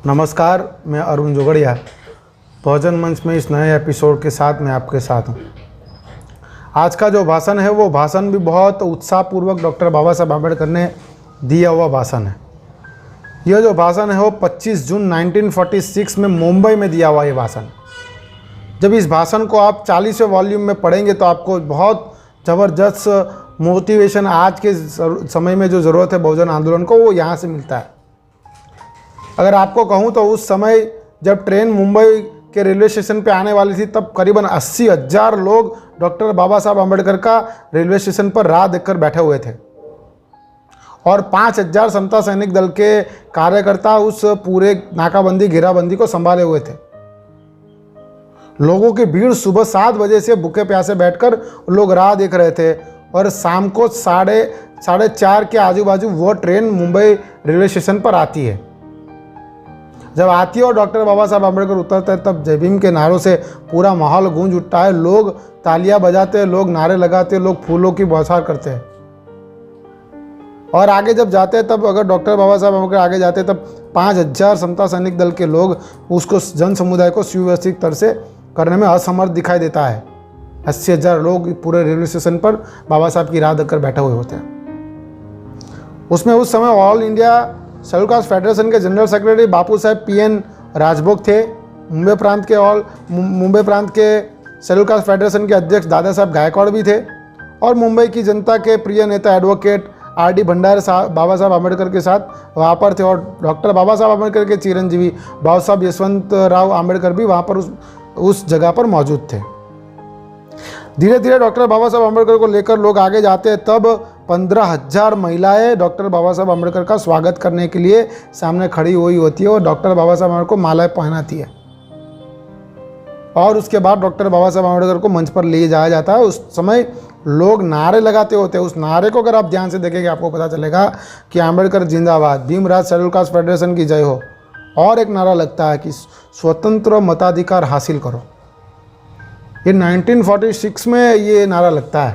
नमस्कार, मैं अरुण जोगड़िया बहुजन मंच में इस नए एपिसोड के साथ मैं आपके साथ हूँ। आज का जो भाषण है वो भाषण भी बहुत उत्साहपूर्वक डॉक्टर बाबा साहब आम्बेडकर ने दिया हुआ भाषण है। यह जो भाषण है वो 25 जून 1946 में मुंबई में दिया हुआ ये भाषण। जब इस भाषण को आप 40वें वॉल्यूम में पढ़ेंगे तो आपको बहुत ज़बरदस्त मोटिवेशन आज के समय में जो ज़रूरत है बहुजन आंदोलन को वो यहाँ से मिलता है। अगर आपको कहूँ तो उस समय जब ट्रेन मुंबई के रेलवे स्टेशन पे आने वाली थी तब करीबन 80,000 लोग डॉक्टर बाबा साहब आम्बेडकर का रेलवे स्टेशन पर राह देखकर बैठे हुए थे और 5,000 समता सैनिक दल के कार्यकर्ता उस पूरे नाकाबंदी घेराबंदी को संभाले हुए थे। लोगों की भीड़ सुबह 7 बजे से भूखे प्यासे बैठकर लोग राह देख रहे थे और शाम को साढ़े 4 के आजू बाजू वो ट्रेन मुंबई रेलवे स्टेशन पर आती है। जब आती है और डॉक्टर बाबा साहब आम्बेडकर उतरते हैं तब जय भीम के नारों से पूरा माहौल गूंज उठता है। लोग तालियां बजाते हैं, लोग नारे लगाते हैं, लोग फूलों की बौछार करते हैं। और आगे जब जाते हैं तब अगर डॉक्टर बाबा साहब आम्बेडकर आगे जाते हैं तब 5,000 समता सैनिक दल के लोग उसको जन समुदाय को सुव्यवस्थित तरह से करने में असमर्थ दिखाई देता है। 80,000 लोग पूरे रेलवे स्टेशन पर बाबा साहब की राह देखकर बैठे हुए होते हैं। उसमें उस समय all India schedule caste federation के जनरल सेक्रेटरी बापू साहब PN राजभोग थे। मुंबई प्रांत के शेड्यूल कास्ट फेडरेशन के अध्यक्ष दादा साहब गायकवाड़ भी थे और मुंबई की जनता के प्रिय नेता एडवोकेट RD भंडारी साहब बाबा साहब आम्बेडकर के साथ वहाँ पर थे और डॉक्टर बाबा साहब आम्बेडकर के चिरंजीवी बाबा साहब यशवंत राव आम्बेडकर भी वहाँ पर उस जगह पर मौजूद थे। धीरे धीरे डॉक्टर बाबा साहब आम्बेडकर को लेकर लोग आगे जाते हैं तब 15,000 महिलाएं डॉक्टर बाबा साहब आम्बेडकर का स्वागत करने के लिए सामने खड़ी हुई होती है और डॉक्टर बाबा साहब आम्बेडकर को मालाएं पहनाती है और उसके बाद डॉक्टर बाबा साहब आम्बेडकर को मंच पर ले जाया जाता है। उस समय लोग नारे लगाते होते हैं। उस नारे को अगर आप ध्यान से देखेंगे आपको पता चलेगा कि आम्बेडकर जिंदाबाद, भीमराज शेड्यूल कास्ट फेडरेशन की जय हो, और एक नारा लगता है कि स्वतंत्र मताधिकार हासिल करो। ये 1946 में ये नारा लगता है।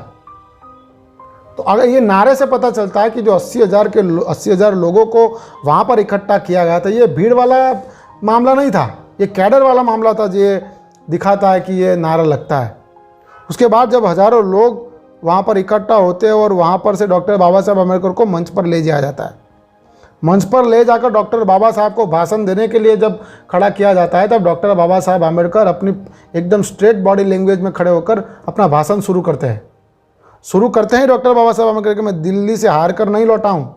तो अगर ये नारे से पता चलता है कि जो 80,000 लोगों को वहाँ पर इकट्ठा किया गया था ये भीड़ वाला मामला नहीं था, ये कैडर वाला मामला था। ये दिखाता है कि ये नारा लगता है। उसके बाद जब हज़ारों लोग वहाँ पर इकट्ठा होते हैं और वहाँ पर से डॉक्टर बाबा साहब आम्बेडकर को मंच पर ले जाया जाता है। मंच पर ले जाकर डॉक्टर बाबा साहब को भाषण देने के लिए जब खड़ा किया जाता है तब डॉक्टर बाबा साहब आम्बेडकर अपनी एकदम स्ट्रेट बॉडी लैंग्वेज में खड़े होकर अपना भाषण शुरू करते हैं। डॉक्टर बाबा साहब आम्बेडकर के मैं दिल्ली से हार कर नहीं लौटा हूँ।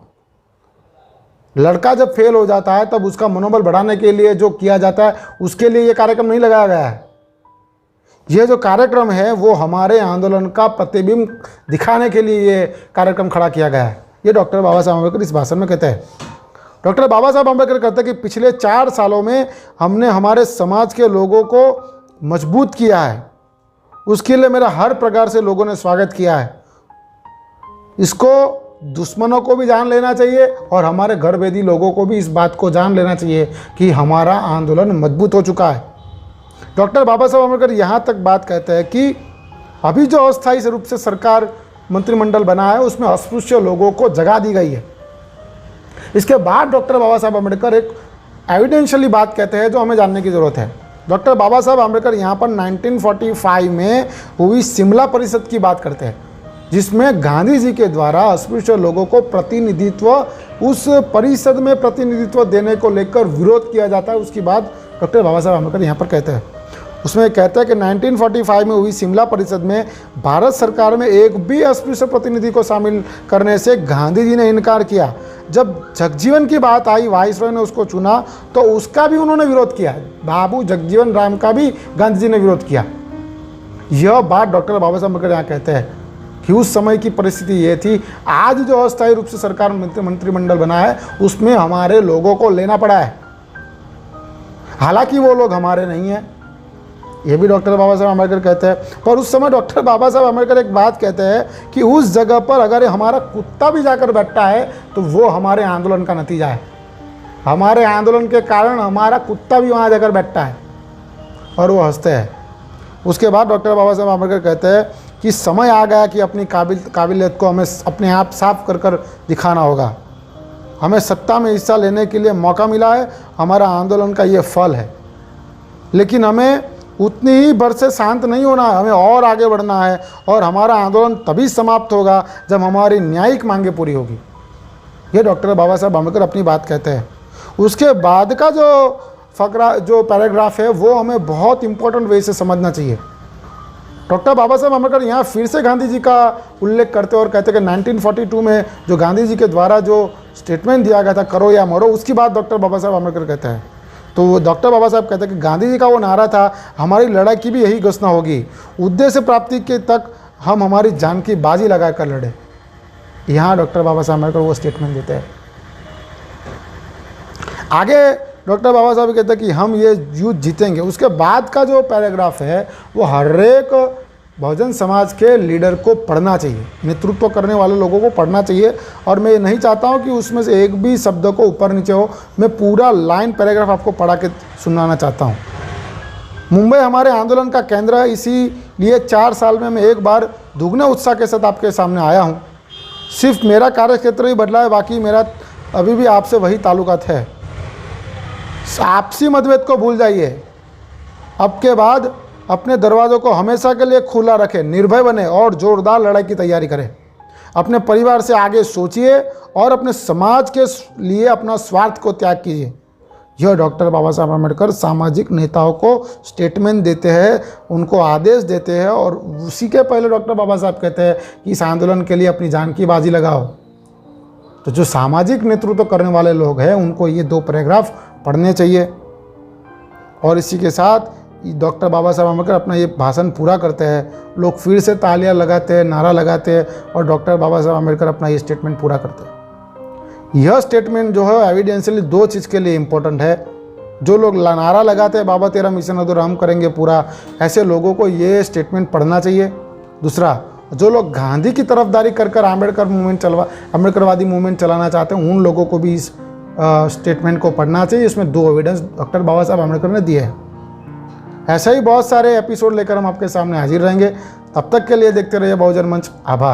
लड़का जब फेल हो जाता है तब उसका मनोबल बढ़ाने के लिए जो किया जाता है उसके लिए ये कार्यक्रम नहीं लगाया गया है। ये जो कार्यक्रम है वो हमारे आंदोलन का प्रतिबिंब दिखाने के लिए ये कार्यक्रम खड़ा किया गया है। ये डॉक्टर बाबा साहब आम्बेडकर इस भाषण में कहते हैं। डॉक्टर बाबा साहब आम्बेडकर कहते हैं कि पिछले 4 सालों में हमने हमारे समाज के लोगों को मजबूत किया है। उसके लिए मेरा हर प्रकार से लोगों ने स्वागत किया है। इसको दुश्मनों को भी जान लेना चाहिए और हमारे घर वेदी लोगों को भी इस बात को जान लेना चाहिए कि हमारा आंदोलन मजबूत हो चुका है। डॉक्टर बाबा साहब आम्बेडकर यहाँ तक बात कहते हैं कि अभी जो अस्थायी रूप से सरकार मंत्रिमंडल बना है उसमें अस्पृश्य लोगों को जगह दी गई है। इसके बाद डॉक्टर बाबा साहब आम्बेडकर एक एविडेंशियली बात कहते हैं जो हमें जानने की ज़रूरत है। डॉक्टर बाबा साहब आम्बेडकर यहाँ पर 1945 में हुई शिमला परिषद की बात करते हैं जिसमें गांधी जी के द्वारा अस्पृश्य लोगों को प्रतिनिधित्व, उस परिषद में प्रतिनिधित्व देने को लेकर विरोध किया जाता है। उसकी बात डॉक्टर बाबा साहब आम्बेडकर यहाँ पर कहते हैं। उसमें कहते हैं कि 1945 में हुई शिमला परिषद में भारत सरकार में एक भी अस्पृश्य प्रतिनिधि को शामिल करने से गांधी जी ने इनकार किया। जब जगजीवन की बात आई, वाइसरॉय ने उसको चुना तो उसका भी उन्होंने विरोध किया। बाबू जगजीवन राम का भी गांधी जी ने विरोध किया। यह बात डॉक्टर बाबा साहब आम्बेडकर यहाँ कहते हैं कि उस समय की परिस्थिति ये थी। आज जो अस्थायी रूप से सरकार मंत्रिमंडल बना है उसमें हमारे लोगों को लेना पड़ा है। हालांकि वो लोग हमारे नहीं हैं, ये भी डॉक्टर बाबा साहब आम्बेडकर कहते हैं। पर उस समय डॉक्टर बाबा साहब आम्बेडकर एक बात कहते हैं कि उस जगह पर अगर हमारा कुत्ता भी जाकर बैठता है तो वो हमारे आंदोलन का नतीजा है। हमारे आंदोलन के कारण हमारा कुत्ता भी वहाँ जाकर बैठता है और वो हंसते हैं। उसके बाद डॉक्टर बाबा साहब आम्बेडकर कहते हैं कि समय आ गया कि अपनी काबिलियत को हमें अपने आप साफ कर दिखाना होगा। हमें सत्ता में हिस्सा लेने के लिए मौका मिला है, हमारा आंदोलन का ये फल है। लेकिन हमें उतनी ही भर से शांत नहीं होना है, हमें और आगे बढ़ना है, और हमारा आंदोलन तभी समाप्त होगा जब हमारी न्यायिक मांगें पूरी होगी। ये डॉक्टर बाबा साहब आम्बेडकर अपनी बात कहते हैं। उसके बाद का जो फकरा, जो पैराग्राफ है, वो हमें बहुत इंपॉर्टेंट वे से समझना चाहिए। डॉक्टर बाबा साहब आम्बेडकर यहाँ फिर से गांधी जी का उल्लेख करते और कहते कि 1942 में जो गांधी जी के द्वारा जो स्टेटमेंट दिया गया था, करो या मरो, उसकी बात डॉक्टर बाबा साहब आम्बेडकर कहते हैं। तो डॉक्टर बाबा साहब कहते हैं कि गांधी जी का वो नारा था, हमारी लड़ाई की भी यही घोषणा होगी, उद्देश्य प्राप्ति के तक हम हमारी जान की बाजी लगा कर लड़े। यहाँ डॉक्टर बाबा साहब आम्बेडकर वो स्टेटमेंट देते हैं। आगे डॉक्टर बाबा साहब कहते हैं कि हम ये युद्ध जीतेंगे। उसके बाद का जो पैराग्राफ है वो हर एक बहुजन समाज के लीडर को पढ़ना चाहिए, नेतृत्व करने वाले लोगों को पढ़ना चाहिए। और मैं ये नहीं चाहता हूँ कि उसमें से एक भी शब्द को ऊपर नीचे हो, मैं पूरा लाइन पैराग्राफ आपको पढ़ा के सुनाना चाहता हूँ। मुंबई हमारे आंदोलन का केंद्र है, इसीलिए 4 साल में मैं एक बार दुगने उत्साह के साथ आपके सामने आया हूँ। सिर्फ मेरा कार्यक्षेत्र ही बदला है, बाकी मेरा अभी भी आपसे वही ताल्लुकात है। आपसी मतभेद को भूल जाइए। अब के बाद अपने दरवाज़ों को हमेशा के लिए खुला रखें, निर्भय बने और जोरदार लड़ाई की तैयारी करें। अपने परिवार से आगे सोचिए और अपने समाज के लिए अपना स्वार्थ को त्याग कीजिए। यह डॉक्टर बाबा साहब आम्बेडकर सामाजिक नेताओं को स्टेटमेंट देते हैं, उनको आदेश देते हैं, और उसी के पहले डॉक्टर बाबा साहब कहते हैं कि इस आंदोलन के लिए अपनी जान की बाजी लगाओ। तो जो सामाजिक नेतृत्व करने वाले लोग हैं उनको ये 2 पैराग्राफ पढ़ने चाहिए। और इसी के साथ डॉक्टर बाबा साहब आम्बेडकर अपना ये भाषण पूरा करते हैं। लोग फिर से तालियां लगाते हैं, नारा लगाते हैं, और डॉक्टर बाबा साहब आम्बेडकर अपना ये स्टेटमेंट पूरा करते हैं। यह स्टेटमेंट जो है एविडेंशियली 2 चीज़ के लिए इम्पोर्टेंट है। जो लोग नारा लगाते हैं बाबा तेरा मिशन अधूरा हम करेंगे पूरा, ऐसे लोगों को ये स्टेटमेंट पढ़ना चाहिए। दूसरा, जो लोग गांधी की तरफदारी कर अम्बेडकरवादी मूवमेंट चलाना चाहते हैं, उन लोगों को भी इस स्टेटमेंट को पढ़ना चाहिए। इसमें 2 एविडेंस डॉक्टर बाबा साहब आम्बेडकर ने दिए हैं। ऐसे ही बहुत सारे एपिसोड लेकर हम आपके सामने हाजिर रहेंगे। तब तक के लिए देखते रहिए बहुजन मंच। आभार।